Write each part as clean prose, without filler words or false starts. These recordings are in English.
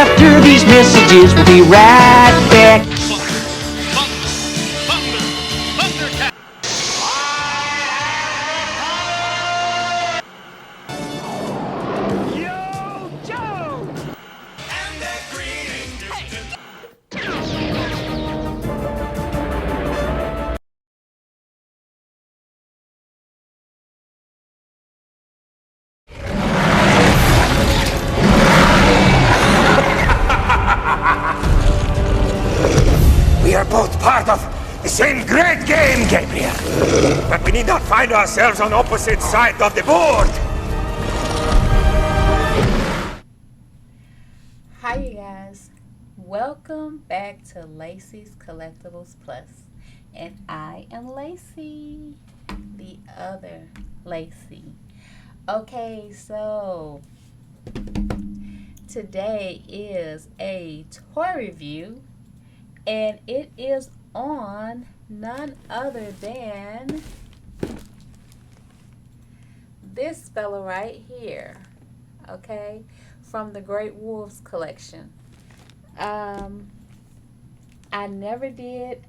After these messages, we'll be right back. We are both part of the same great game, Gabriel. But we need not find ourselves on opposite sides of the board. Hi, you guys. Welcome back to Lacey's Collectibles Plus. And I am Lacey, the other Lacey. Okay, so today is a toy review. And it is on none other than this fella right here, okay, from the Great Wolves collection. I never did,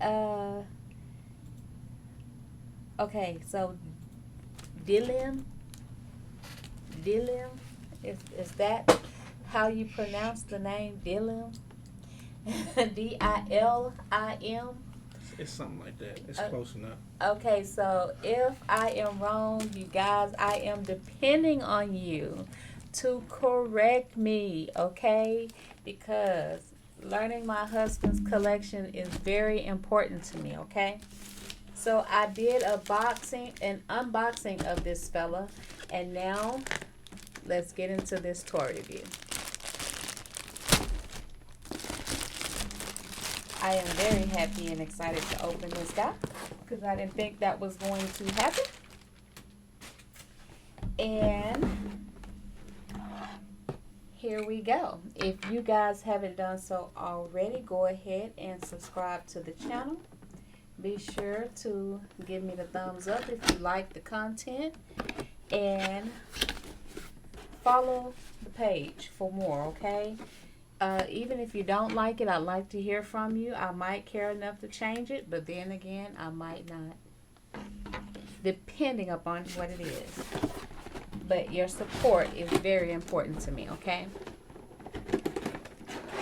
okay, so Dilim, is that how you pronounce the name, Dilim? D-I-L-I-M. It's something like that. It's close enough. Okay, so if I am wrong, you guys, I am depending on you to correct me, okay? Because learning my husband's collection is very important to me, okay? So I did an unboxing of this fella, and now let's get into this toy review. I am very happy and excited to open this guy because I didn't think that was going to happen. And here we go. If you guys haven't done so already, go ahead and subscribe to the channel. Be sure to give me the thumbs up if you like the content. And follow the page for more, okay? Even if you don't like it, I'd like to hear from you. I might care enough to change it, but then again, I might not. Depending upon what it is. But your support is very important to me, okay?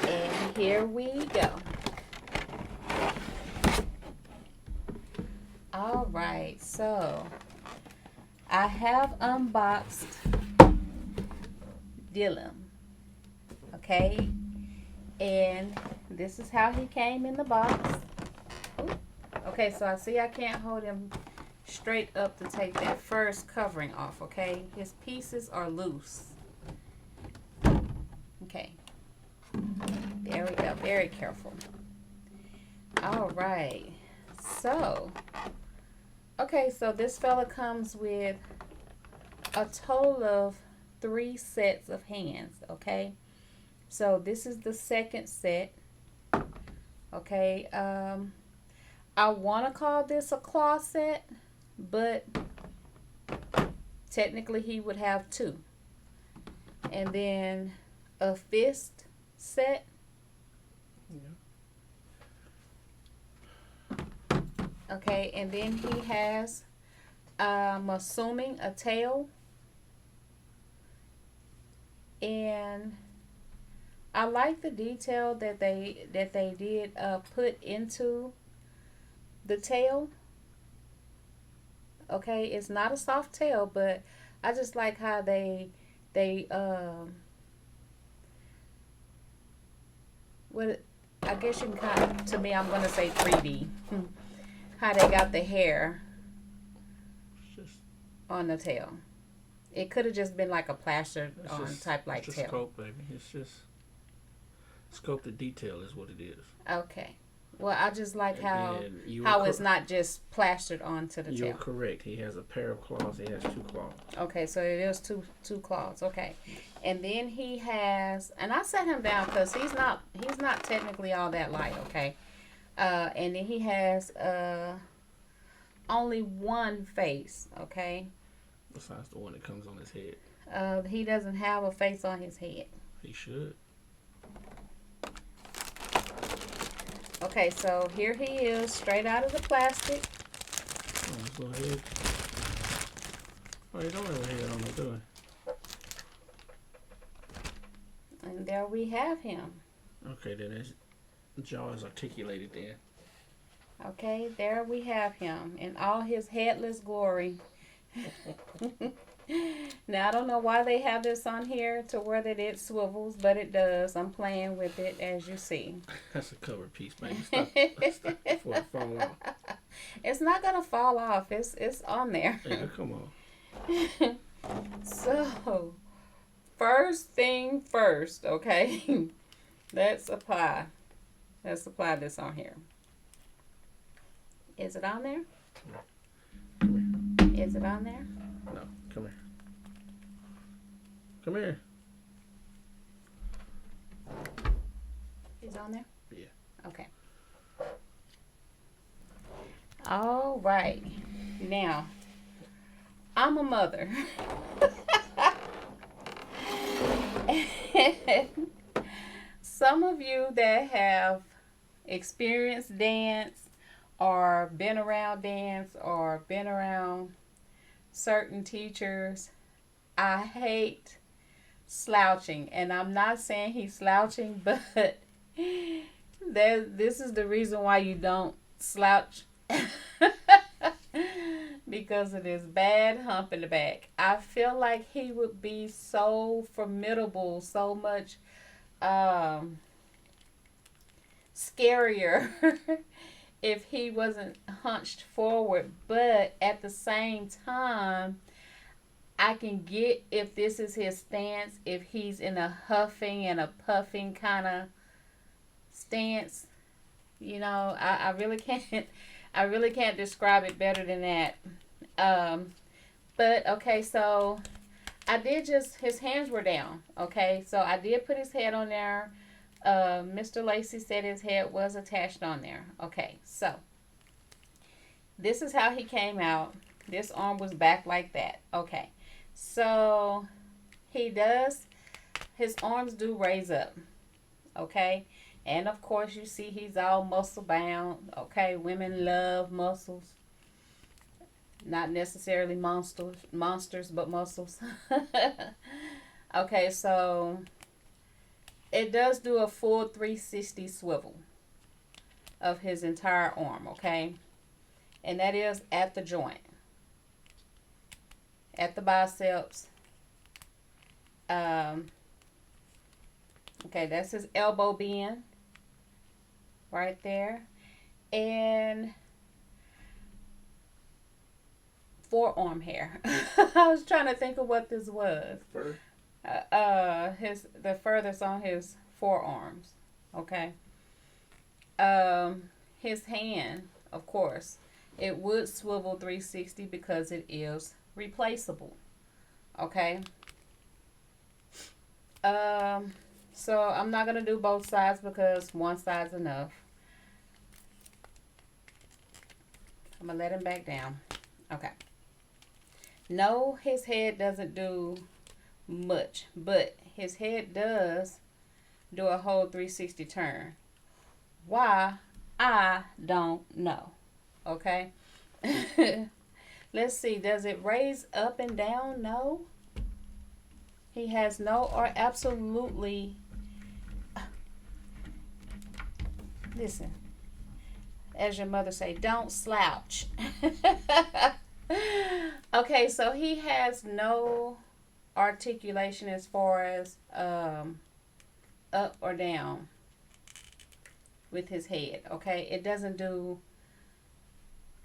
And here we go. Alright, so I have unboxed Dilim. Okay? And this is how he came in the box. Ooh. Okay, so I see I can't hold him straight up to take that first covering off, okay? His pieces are loose. Okay. There we go. Very careful. All right. So, okay, so this fella comes with a total of 3 sets of hands, okay? So this is the second set. Okay, I want to call this a claw set, but technically he would have 2. And then a fist set. Yeah. Okay, and then he has, I'm assuming, a tail. And I like the detail that they did put into the tail. Okay, it's not a soft tail, but I just like how they what I guess you can kind of, to me, I'm gonna say 3D. How they got the hair on the tail. It could have just been like a plastered on type like tail. It's scope, baby. It's just sculpted detail is what it is. Okay. Well, I just like how it's not just plastered onto the tail. You're correct. He has a pair of claws. He has 2 claws. Okay, so it is two claws. Okay, and then he has, and I set him down because he's not technically all that light. Okay, and then he has only one face. Okay. Besides the one that comes on his head. He doesn't have a face on his head. He should. Okay, so here he is, straight out of the plastic. Oh, his little head. Oh, he don't have a head on it, do And there we have him. he? Okay, then his jaw is articulated then. Okay, there we have him in all his headless glory. Now, I don't know why they have this on here to where that it swivels, but it does. I'm playing with it, as you see. That's a cover piece, baby. Stop before it fall off. It's not going to fall off. It's on there. Yeah, come on. So, first thing first, okay? Let's apply this on here. Is it on there? Come here. Is it on there? No, come here. Come here. Is it on there? Yeah. Okay. All right. Now, I'm a mother. Some of you that have experienced dance or been around dance or been around certain teachers, I hate slouching. And I'm not saying he's slouching, but this is the reason why you don't slouch. Because of this bad hump in the back. I feel like he would be so formidable, so much scarier if he wasn't hunched forward. But at the same time, I can get if this is his stance, if he's in a huffing and a puffing kind of stance. You know, I really can't describe it better than that. But okay, so I did his hands were down. Okay, so I did put his head on there. Mr. Lacey said his head was attached on there. Okay, so this is how he came out. This arm was back like that. Okay, so his arms do raise up. Okay. And of course, you see he's all muscle bound. Okay, women love muscles. Not necessarily monsters, but muscles. Okay, so it does do a full 360 swivel of his entire arm, okay? And that is at the joint, at the biceps. Okay, that's his elbow bend right there. And forearm hair. I was trying to think of what this was. The furthest on his forearms. Okay. His hand, of course, it would swivel 360 because it is replaceable. Okay. So I'm not gonna do both sides because one side's enough. I'm gonna let him back down. Okay. No, his head doesn't do much, but his head does do a whole 360 turn. Why? I don't know. Okay. Let's see. Does it raise up and down? No. He has no or absolutely. Listen. As your mother say, don't slouch. Okay, so he has no articulation as far as up or down with his head. Okay, it doesn't do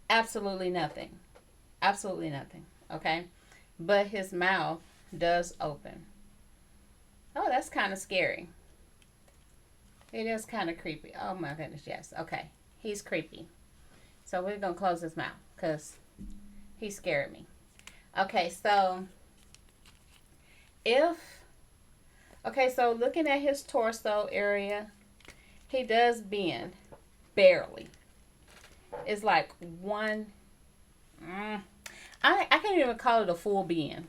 absolutely nothing. Absolutely nothing. Okay, but his mouth does open. Oh, that's kind of scary. It is kind of creepy. Oh my goodness, yes. Okay, he's creepy. So we're gonna close his mouth because he scared me. Okay, so so looking at his torso area, he does bend barely. It's like one. I can't even call it a full bend.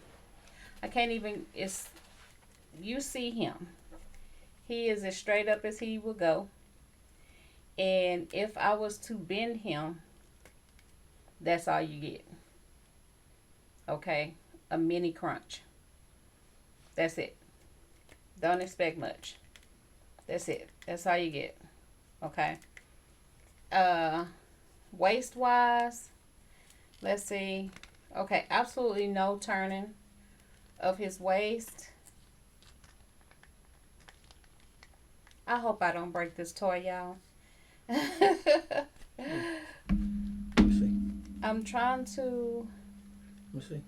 I can't even. You see him. He is as straight up as he will go. And if I was to bend him, that's all you get. Okay? A mini crunch. That's it. Don't expect much. That's it. That's all you get. Okay? Waist wise, let's see. Okay, absolutely no turning of his waist. I hope I don't break this toy, y'all. Let me see. I'm trying to. Let me see.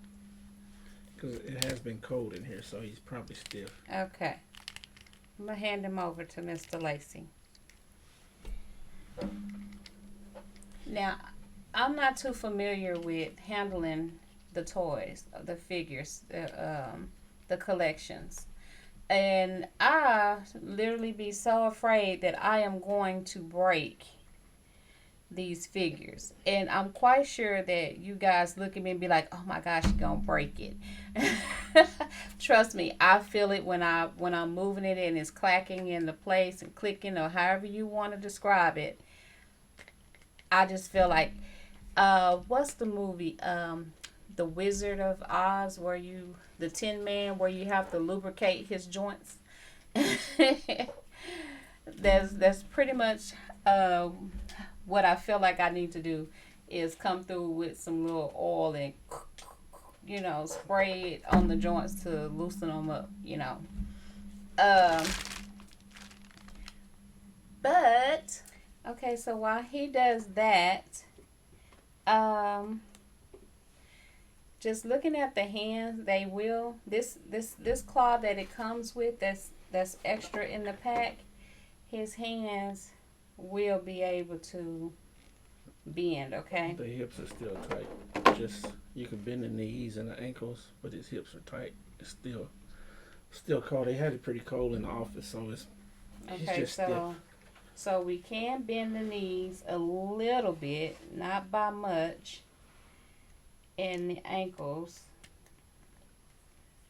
Because it has been cold in here, so he's probably stiff. Okay. I'm going to hand him over to Mr. Lacey. Now, I'm not too familiar with handling the toys, the figures, the collections. And I literally be so afraid that I am going to break these figures. And I'm quite sure that you guys look at me and be like, oh my gosh, you're going to break it. Trust me, I feel it when I'm moving it and it's clacking into place and clicking or however you want to describe it. I just feel like, what's the movie? The Wizard of Oz, where the Tin Man, where you have to lubricate his joints. That's pretty much what I feel like I need to do is come through with some little oil and spray it on the joints to loosen them up. But okay, so while he does that, just looking at the hands, they will this claw that it comes with that's extra in the pack, his hands will be able to bend, okay? The hips are still tight. Just you can bend the knees and the ankles, but his hips are tight. It's still cold. They had it pretty cold in the office, so it's just stiff. So we can bend the knees a little bit, not by much, and the ankles.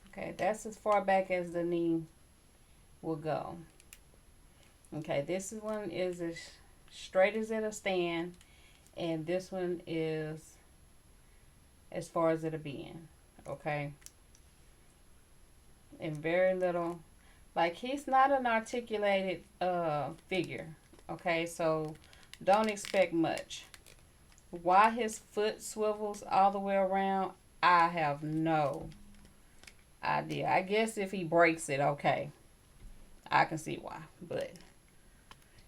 Okay, that's as far back as the knee will go. Okay, this one is as straight as it'll stand, and this one is as far as it'll bend. Okay, and very little. Like, he's not an articulated figure, okay? So don't expect much. Why his foot swivels all the way around, I have no idea. I guess if he breaks it, okay, I can see why. But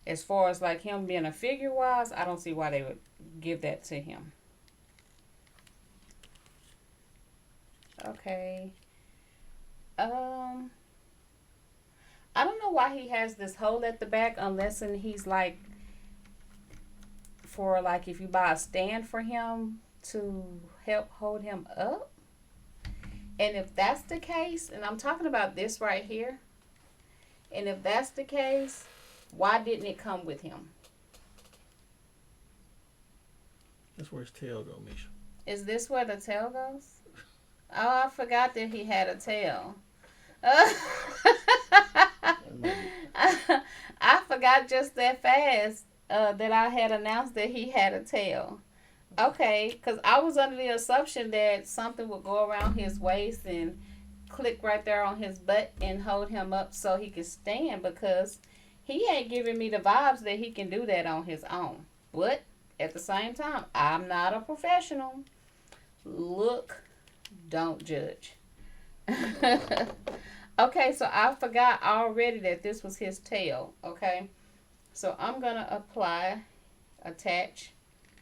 as far as like him being a figure-wise, I don't see why they would give that to him. Okay. I don't know why he has this hole at the back unless he's like, for like if you buy a stand for him to help hold him up. And if that's the case, and I'm talking about this right here, and if that's the case, why didn't it come with him? That's where his tail goes, Misha. Is this where the tail goes? Oh, I forgot that he had a tail. I forgot just that fast that I had announced that he had a tail. Okay, because I was under the assumption that something would go around his waist and click right there on his butt and hold him up so he could stand, because he ain't giving me the vibes that he can do that on his own. But at the same time, I'm not a professional. Look, don't judge. Okay, so I forgot already that this was his tail, okay? So I'm going to attach,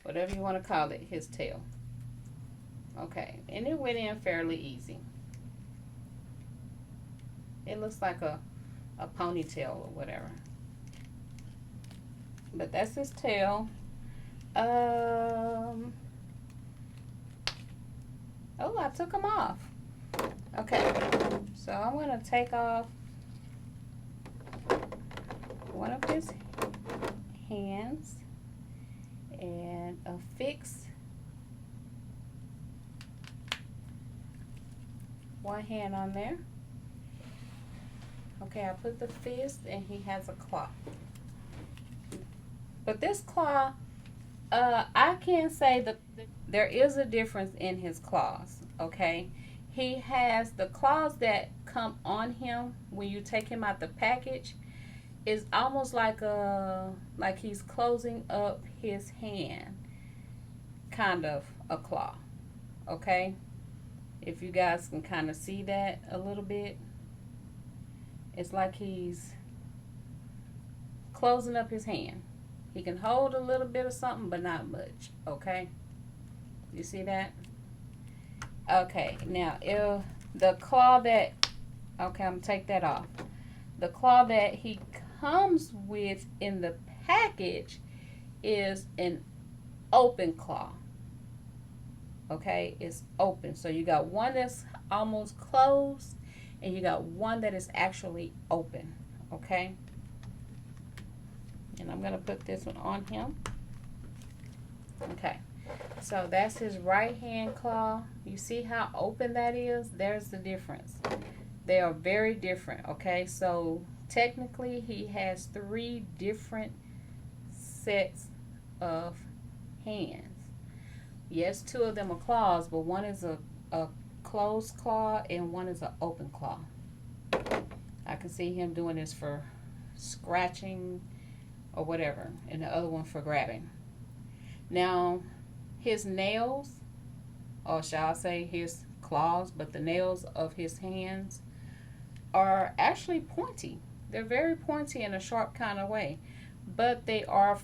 whatever you want to call it, his tail. Okay, and it went in fairly easy. It looks like a ponytail or whatever. But that's his tail. Oh, I took him off. Okay, so I'm going to take off one of his hands and affix one hand on there. Okay, I put the fist and he has a claw. But this claw, I can say that there is a difference in his claws, okay? He has the claws that come on him when you take him out the package is almost like he's closing up his hand, kind of a claw, okay? If you guys can kind of see that a little bit, it's like he's closing up his hand. He can hold a little bit of something, but not much, okay? You see that? Okay, now if the claw that, okay, I'm gonna take that off. The claw that he comes with in the package is an open claw. Okay, it's open. So you got one that's almost closed, and you got one that is actually open. Okay, and I'm gonna put this one on him. Okay, so that's his right hand claw. You see how open that is? There's the difference. They are very different. Okay, so technically he has 3 different sets of hands. Yes, 2 of them are claws, but one is a closed claw and one is an open claw. I can see him doing this for scratching or whatever, and the other one for grabbing. Now, his nails, or shall I say his claws, but the nails of his hands are actually pointy. They're very pointy in a sharp kind of way, but they are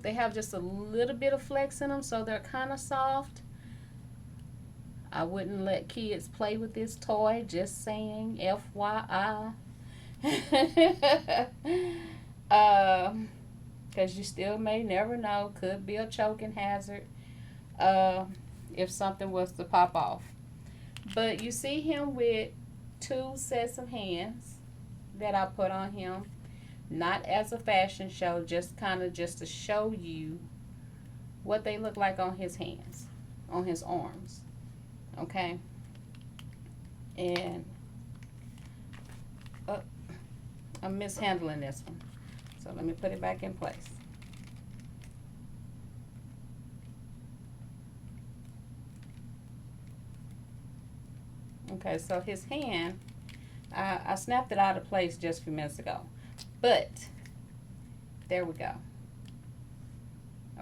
they have just a little bit of flex in them, so they're kind of soft. I wouldn't let kids play with this toy, just saying, FYI. Because you still may never know, could be a choking hazard if something was to pop off. But you see him with 2 sets of hands that I put on him. Not as a fashion show, just kind of just to show you what they look like on his hands, on his arms. Okay? And I'm mishandling this one. So let me put it back in place. Okay, so his hand, I snapped it out of place just a few minutes ago. But, there we go.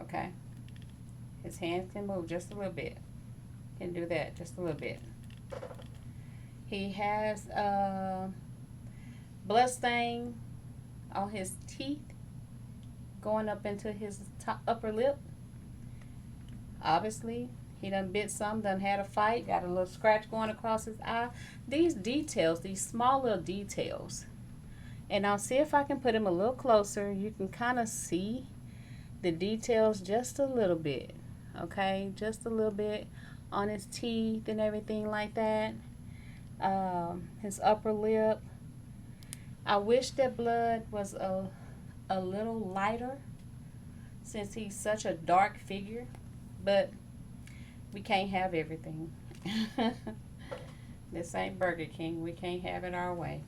Okay. His hands can move just a little bit. Can do that just a little bit. He has blood stain on his teeth going up into his upper lip. Obviously, he done bit some, done had a fight, got a little scratch going across his eye. These details, these small little details. And I'll see if I can put him a little closer. You can kind of see the details just a little bit. Okay, just a little bit on his teeth and everything like that. His upper lip. I wish that blood was a little lighter since he's such a dark figure. But we can't have everything. This ain't Burger King. We can't have it our way.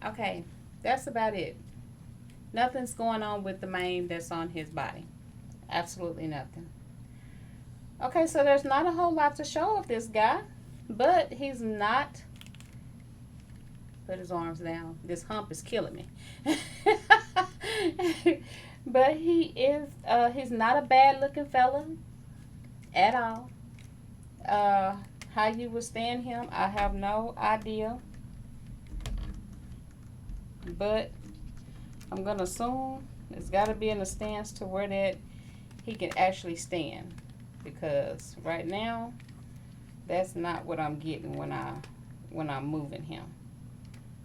Okay, that's about it. Nothing's going on with the mane that's on his body. Absolutely nothing. Okay, so there's not a whole lot to show of this guy, but he's not. Put his arms down. This hump is killing me. But he is, he's not a bad looking fella at all. How you would stand him, I have no idea. But I'm going to assume it's got to be in a stance to where that he can actually stand. Because right now, that's not what I'm getting when I'm moving him.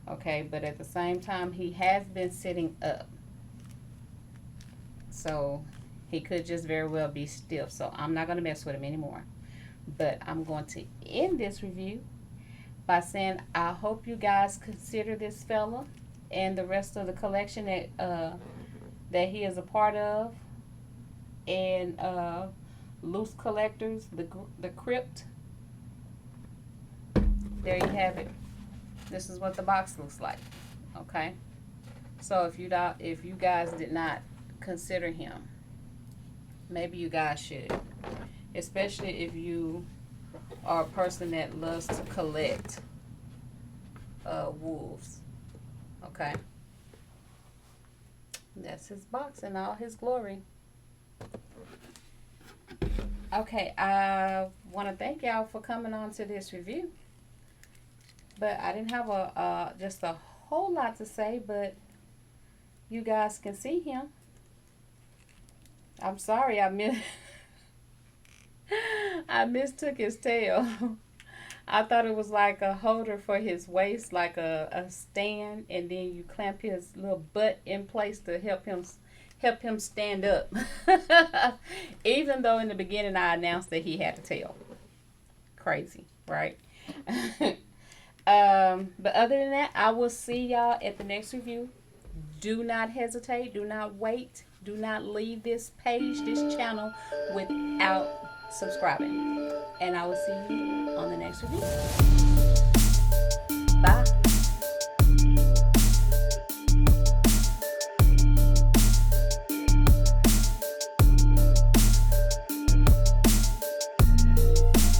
Okay, but at the same time, he has been sitting up. So he could just very well be stiff. So I'm not going to mess with him anymore. But I'm going to end this review by saying I hope you guys consider this fella and the rest of the collection that he is a part of. And Loose Collectors, the Crypt. There you have it. This is what the box looks like. Okay. So if you guys did not consider him, maybe you guys should, especially if you are a person that loves to collect wolves. Okay, that's his box in all his glory. Okay, I want to thank y'all for coming on to this review, but I didn't have just a whole lot to say, but you guys can see him. I'm sorry, I mistook his tail. I thought it was like a holder for his waist, like a stand, and then you clamp his little butt in place to help him stand up. Even though in the beginning I announced that he had a tail. Crazy, right? But other than that, I will see y'all at the next review. Do not hesitate. Do not wait. Do not leave this page, this channel, without subscribing. And I will see you on the next review.